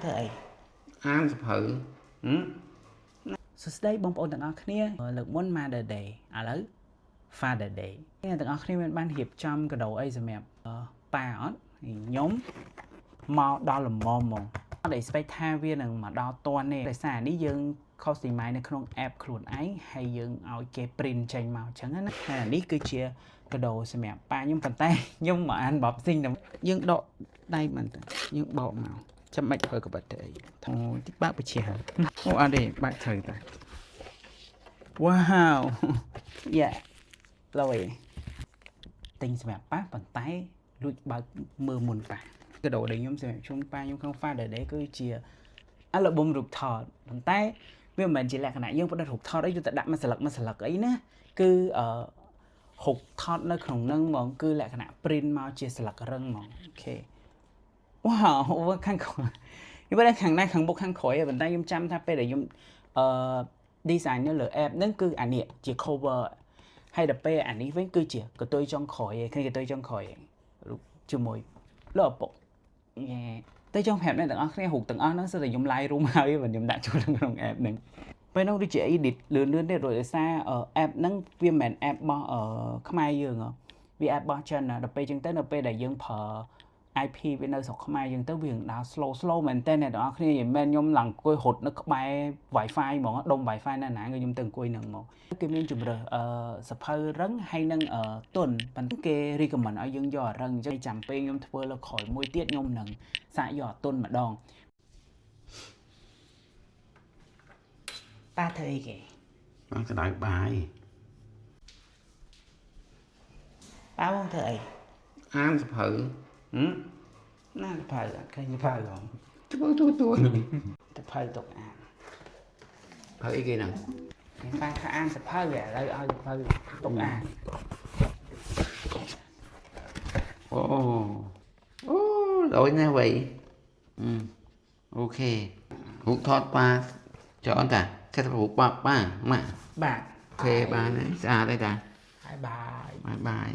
ធ្វើអី អានសភៅ សួស្តីបងប្អូនទាំងអស់គ្នាលើកមុន Mother Day ឥឡូវ Father Day អ្នកទាំងអស់គ្នាមានបានរៀបចំកាដូអីសម្រាប់ប៉ាអត់ខ្ញុំមកដល់ល្មមហ្មងអត់ expect ថាវានឹងមកដល់តន់ទេដោយសារនេះយើង customize នៅក្នុង app ខ្លួនឯងហើយយើងឲ្យគេ print ចេញមកអញ្ចឹងណាហើយនេះគឺជាកាដូសម្រាប់ប៉ាខ្ញុំប៉ុន្តែខ្ញុំមកអាន boxing យើងដកដៃមិនទៅយើងបកមកចាំបាច់ធ្វើក្បិតទៅអីថោតិចបាក់បជាអូអត់ទេបាក់ត្រូវតែ Wow យ៉ាឡយទិញសម្រាប់ប៉ាប៉ុន្តែលួចបើកមើលមុនប៉ាកាដូដែលខ្ញុំសម្រាប់ជូនប៉ាខ្ញុំក្នុង Father Day គឺជាអាល់ប៊ុមរូបថតប៉ុន្តែវាមិនមែនជាលក្ខណៈយើងផ្ដិតរូបថតអីយកទៅដាក់មួយស្លឹកអីណាគឺរូបថតនៅក្នុងនឹងហ្មងគឺលក្ខណៈ print មកជាស្លឹករឹងហ្មងអូខេ Wow ខាងក្រោយខ្ញុំមិនដឹងខាងណាខាងមុខខាងក្រោយទេប៉ុន្តែខ្ញុំចាំថាពេលដែលខ្ញុំdesign នៅលើ app ហ្នឹងគឺអានេះជា cover ហើយដល់ពេលអានេះវិញគឺជាកតុយចុងក្រោយឯងឃើញកតុយចុងក្រោយឯងរូបជាមួយលើឪពុកតែចង់ប្រាប់អ្នកទាំងអស់គ្នារូបទាំងអស់ហ្នឹងសិតតែខ្ញុំ live room ហើយមិនខ្ញុំដាក់ចូលក្នុង app ហ្នឹងពេលនោះដូចជា edit លឿនទេដោយសារ app ហ្នឹងវាមិនមែន app របស់ខ្មែរយើងវា app របស់ចិនដល់ពេលអញ្ចឹងទៅនៅពេលដែលយើងប្រើ IP វានៅស្រុកខ្មែរយើងទៅវាដើរ slow មែនតើអ្នកទាំងអស់គ្នាមិនមែនខ្ញុំឡើងអង្គុយរត់នៅក្បែរ Wi-Fi ហ្មងដុំ Wi-Fi ណាខ្ញុំទៅអង្គុយនឹងហ្មងគេមានជំរើសសភៅរឹងហើយនឹងទុនប៉ុន្តែគេ recommend ឲ្យយើងយករឹងអញ្ចឹងចាំពេលខ្ញុំធ្វើលើក្រោយមួយទៀតខ្ញុំនឹងសាកយកទុនម្ដងប៉ាធ្វើអីគេបានក្តៅបាយប៉ាបងធ្វើអីអានសភៅណាសភៅឃើញសភៅហងទួសភៅទុកអានភៅអីគេហ្នឹងខ្ញុំបានថាអានសភៅឥឡូវឲ្យសភៅទុកអានអូដូចណាស់vậyអូខេរូបថតប៉ាច្រើនតាគេរូបប៉ាបាទអូខេបានហើយស្អាតហើយតាបាយបាយ